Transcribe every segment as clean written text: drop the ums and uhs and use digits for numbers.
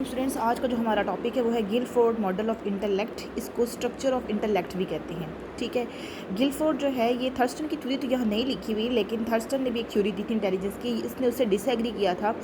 Students, आज का जो हमारा टॉपिक है वो है गिलफोर्ड मॉडल ऑफ इंटेलेक्ट। इसको स्ट्रक्चर ऑफ इंटेलेक्ट भी कहते हैं। ठीक है, गिलफोर्ड जो है ये थर्स्टन की थ्योरी तो यहाँ नहीं लिखी हुई, लेकिन थर्स्टन ने भी एक थ्योरी दी थी इंटेलिजेंस की। इसने उससे डिसएग्री किया था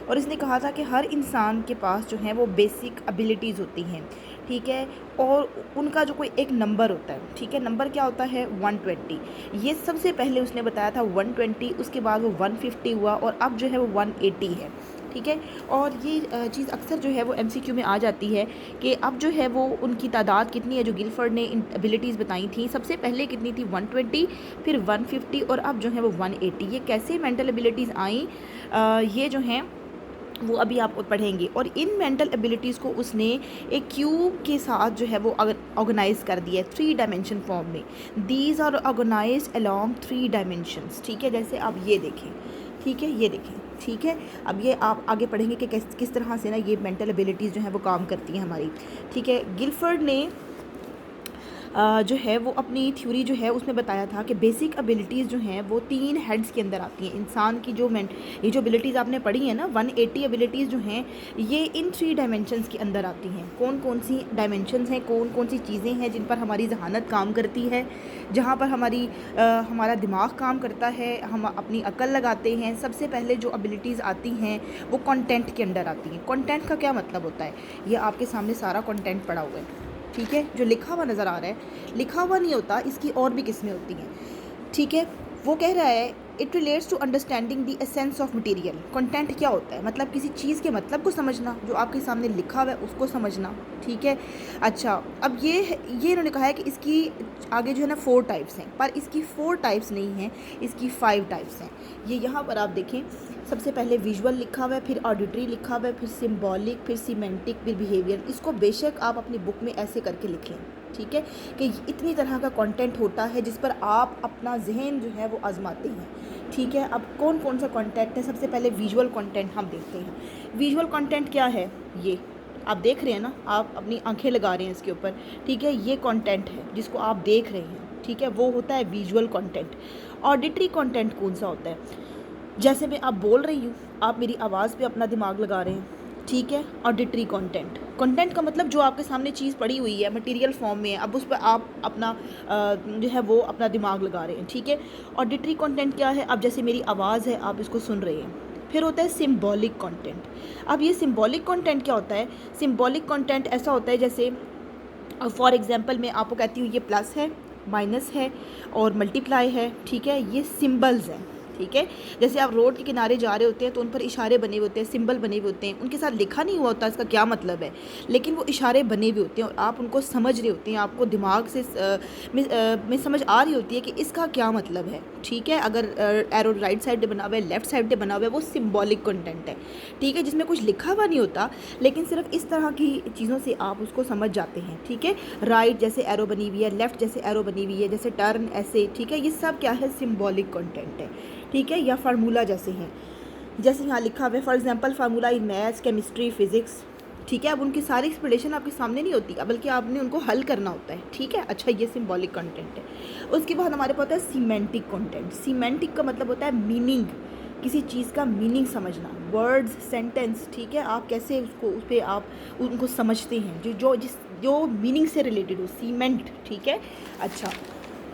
और इसने कहा था कि हर इंसान के पास जो है वो बेसिक एबिलिटीज़ होती हैं। ठीक है, और उनका जो कोई एक नंबर होता है। ठीक है, नंबर क्या होता है 120। ये सबसे पहले उसने बताया था 120, उसके बाद वो 150 हुआ और अब जो है वो 180 है। ठीक है, और ये चीज़ अक्सर जो है वो एमसीक्यू में आ जाती है कि अब जो है वो उनकी तादाद कितनी है जो गिलफोर्ड ने इन एबिलिटीज़ बताई थी। सबसे पहले कितनी थी 120, फिर 150 और अब जो है वो 180। ये कैसे मेंटल एबिलिटीज़ आई, ये जो हैं वो अभी आपको पढ़ेंगे। और इन मेंटल एबिलिटीज़ को उसने एक क्यूब के साथ जो है वो ऑर्गेनाइज कर दिया है 3 डायमेंशन फॉर्म में। These are organised along 3 dimensions. ठीक है, जैसे आप ये देखें। ठीक है, ये देखें। ठीक है, अब ये आप आगे पढ़ेंगे कि किस तरह से ना ये मेंटल एबिलिटीज़ जो है वो काम करती हैं हमारी। ठीक है, गिलफोर्ड ने जो है वो अपनी थ्योरी जो है उसमें बताया था कि बेसिक एबिलिटीज़ जो हैं वो 3 हेड्स के अंदर आती हैं। इंसान की ये जो एबिलिटीज़ आपने पढ़ी है ना 180 एबिलिटीज़ जो हैं ये इन 3 डायमेंशंस के अंदर आती हैं। कौन कौन सी डायमेंशंस हैं, कौन कौन सी चीज़ें हैं जिन पर हमारी जहानत काम करती है, जहाँ पर हमारा दिमाग काम करता है, हम अपनी अकल लगाते हैं। सबसे पहले जो एबिलिटीज़ आती हैं वो कंटेंट के अंदर आती हैं। कंटेंट का क्या मतलब होता है, ये आपके सामने सारा कंटेंट पड़ा हुआ है। ठीक है, जो लिखा हुआ नज़र आ रहा है, लिखा हुआ नहीं होता, इसकी और भी किस्में होती हैं। ठीक है, वो कह रहा है it relates to understanding the essence of material. Content क्या होता है, मतलब किसी चीज़ के मतलब को समझना, जो आपके सामने लिखा हुआ है उसको समझना। ठीक है, अच्छा, अब ये इन्होंने कहा है कि इसकी आगे जो है ना 4 टाइप्स हैं, पर इसकी 4 टाइप्स नहीं हैं, इसकी 5 टाइप्स हैं। ये यहाँ पर आप देखें, सबसे पहले विजुअल लिखा हुआ है, फिर ऑडिटरी लिखा हुआ है, फिर सिम्बॉलिक, फिर सीमेंटिक, फिर बिहेवियर। इसको बेशक आप अपनी बुक में ऐसे करके लिख लें। ठीक है, कि इतनी तरह का कंटेंट होता है जिस पर आप अपना जहन जो है वो आजमाते हैं। ठीक है, अब कौन कौन सा कंटेंट है, सबसे पहले विजुअल कंटेंट हम देखते हैं। विजुअल कंटेंट क्या है, ये आप देख रहे हैं ना, आप अपनी आंखें लगा रहे हैं इसके ऊपर। ठीक है, ये कंटेंट है जिसको आप देख रहे हैं। ठीक है, वो होता है विजुअल कंटेंट। ऑडिटरी कंटेंट कौन सा होता है, जैसे मैं आप बोल रही हूँ, आप मेरी आवाज़ पे अपना दिमाग लगा रहे हैं। ठीक है, ऑडिटरी कंटेंट। कंटेंट का मतलब जो आपके सामने चीज़ पड़ी हुई है, मटेरियल फॉर्म में है, अब उस पर आप अपना जो है वो अपना दिमाग लगा रहे हैं। ठीक है, ऑडिटरी कंटेंट क्या है, अब जैसे मेरी आवाज़ है, आप इसको सुन रहे हैं। फिर होता है सिम्बॉलिक कंटेंट। अब ये सिम्बॉलिक कंटेंट क्या होता है, सिम्बॉलिक कंटेंट ऐसा होता है जैसे फॉर एग्जांपल मैं आपको कहती हूँ ये प्लस है, माइनस है और मल्टीप्लाई है। ठीक है, ये सिंबल्स हैं। ठीक है, जैसे आप रोड के किनारे जा रहे होते हैं तो उन पर इशारे बने हुए होते हैं, सिंबल बने हुए होते हैं, उनके साथ लिखा नहीं हुआ होता इसका क्या मतलब है, लेकिन वो इशारे बने हुए होते हैं और आप उनको समझ रहे होते हैं। आपको दिमाग से में समझ आ रही होती है कि इसका क्या मतलब है। ठीक है, अगर एरो राइट साइड पे बना हुआ है, लेफ्ट साइड पे बना हुआ है, वो सिम्बॉलिक कंटेंट है। ठीक है, जिसमें कुछ लिखा हुआ नहीं होता, लेकिन सिर्फ इस तरह की चीज़ों से आप उसको समझ जाते हैं। ठीक है, राइट जैसे एरो बनी हुई है, लेफ़्ट जैसे एरो बनी हुई है, जैसे टर्न ऐसे। ठीक है, ये सब क्या है, सिम्बॉलिक कंटेंट है। ठीक है, या फार्मूला जैसे हैं, जैसे यहाँ लिखा हुआ है for example formula in maths, chemistry, physics. ठीक है, अब उनकी सारी एक्सप्लेनेशन आपके सामने नहीं होती, बल्कि आपने उनको हल करना होता है। ठीक है, अच्छा, ये सिम्बॉलिक कंटेंट है। उसके बाद हमारे पास होता है सीमेंटिक कंटेंट। सीमेंटिक का मतलब होता है मीनिंग, किसी चीज़ का मीनिंग समझना, वर्ड्स, सेंटेंस। ठीक है, आप कैसे उसको उस पर आप उनको समझते हैं, जो मीनिंग से रिलेटेड हो, सीमेंट। ठीक है, अच्छा,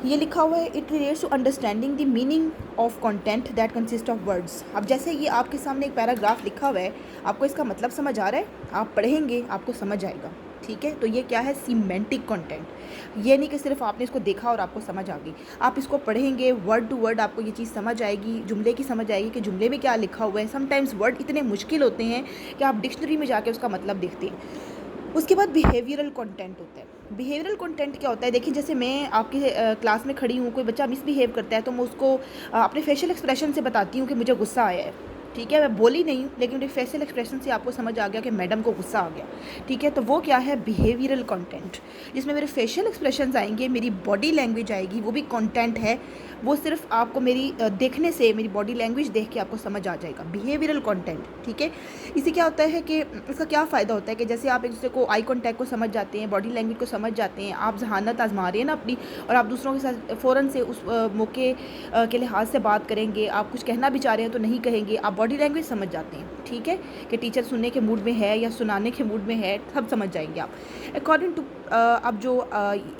ये लिखा हुआ है it relates to understanding the meaning of content that consist of words. अब जैसे ये आपके सामने एक पैराग्राफ लिखा हुआ है, आपको इसका मतलब समझ आ रहा है, आप पढ़ेंगे आपको समझ आएगा। ठीक है, तो ये क्या है, सीमेंटिक कंटेंट। ये नहीं कि सिर्फ आपने इसको देखा और आपको समझ आ गई, आप इसको पढ़ेंगे वर्ड टू वर्ड, आपको ये चीज़ समझ आएगी, जुमले की समझ आएगी कि जुमले में क्या लिखा हुआ है। समटाइम्स वर्ड इतने मुश्किल होते हैं कि आप डिक्शनरी में जाके उसका मतलब देखते हैं। उसके बाद बिहेवियरल कंटेंट होता है। बिहेवियरल कंटेंट क्या होता है, देखिए जैसे मैं आपकी क्लास में खड़ी हूँ, कोई बच्चा मिसबिहेव करता है तो मैं उसको अपने फेशियल एक्सप्रेशन से बताती हूँ कि मुझे गुस्सा आया है। ठीक है, मैं बोली नहीं हूँ, लेकिन मेरे फेशियल एक्सप्रेशन से आपको समझ आ गया कि मैडम को गुस्सा आ गया। ठीक है, तो वो क्या है, बिहेवियरल कंटेंट, जिसमें मेरे फेशियल एक्सप्रेशंस आएंगे, मेरी बॉडी लैंग्वेज आएगी, वो भी कंटेंट है। वो सिर्फ आपको मेरी देखने से, मेरी बॉडी लैंग्वेज देख के आपको समझ आ जाएगा, बिहेवियरल कंटेंट। ठीक है, इससे क्या होता है कि इसका क्या फ़ायदा होता है कि जैसे आप एक दूसरे को आई कॉन्टैक्ट को समझ जाते हैं, बॉडी लैंग्वेज को समझ जाते हैं, आप जहानत आजमा रहे हैं ना अपनी, और आप दूसरों के साथ फ़ौरन से उस मौके के लिहाज से बात करेंगे। आप कुछ कहना भी चाह रहे हैं तो नहीं कहेंगे, आप बॉडी लैंग्वेज समझ जाते हैं, ठीक है, कि टीचर सुनने के मूड में है या सुनाने के मूड में है, सब समझ जाएंगे आप। अकॉर्डिंग टू अब जो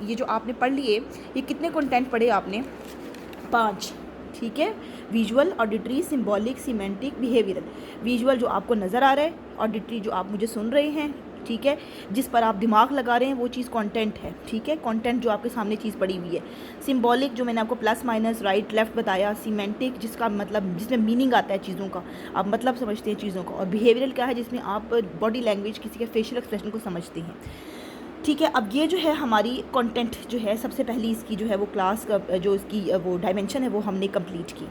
ये जो आपने पढ़ लिए, ये कितने कंटेंट पढ़े आपने? 5, ठीक है। Visual, auditory, symbolic, semantic, behavioural. Visual जो आपको नज़र आ रहा है, ऑडिटरी जो आप मुझे सुन रहे हैं, ठीक है, जिस पर आप दिमाग लगा रहे हैं वो चीज़ कंटेंट है, ठीक है, कंटेंट जो आपके सामने चीज़ पड़ी हुई है। सिंबॉलिक जो मैंने आपको प्लस माइनस राइट लेफ़्ट बताया। सीमेंटिक जिसका मतलब, जिसमें मीनिंग आता है चीज़ों का, आप मतलब समझते हैं चीज़ों का। और बिहेवियरल क्या है? जिसमें आप बॉडी लैंग्वेज, किसी के फेशियल एक्सप्रेशन को समझते हैं, ठीक है। अब ये जो है हमारी कंटेंट जो है, सबसे पहली इसकी जो है वो क्लास का जो इसकी वो डायमेंशन है वो हमने कंप्लीट की।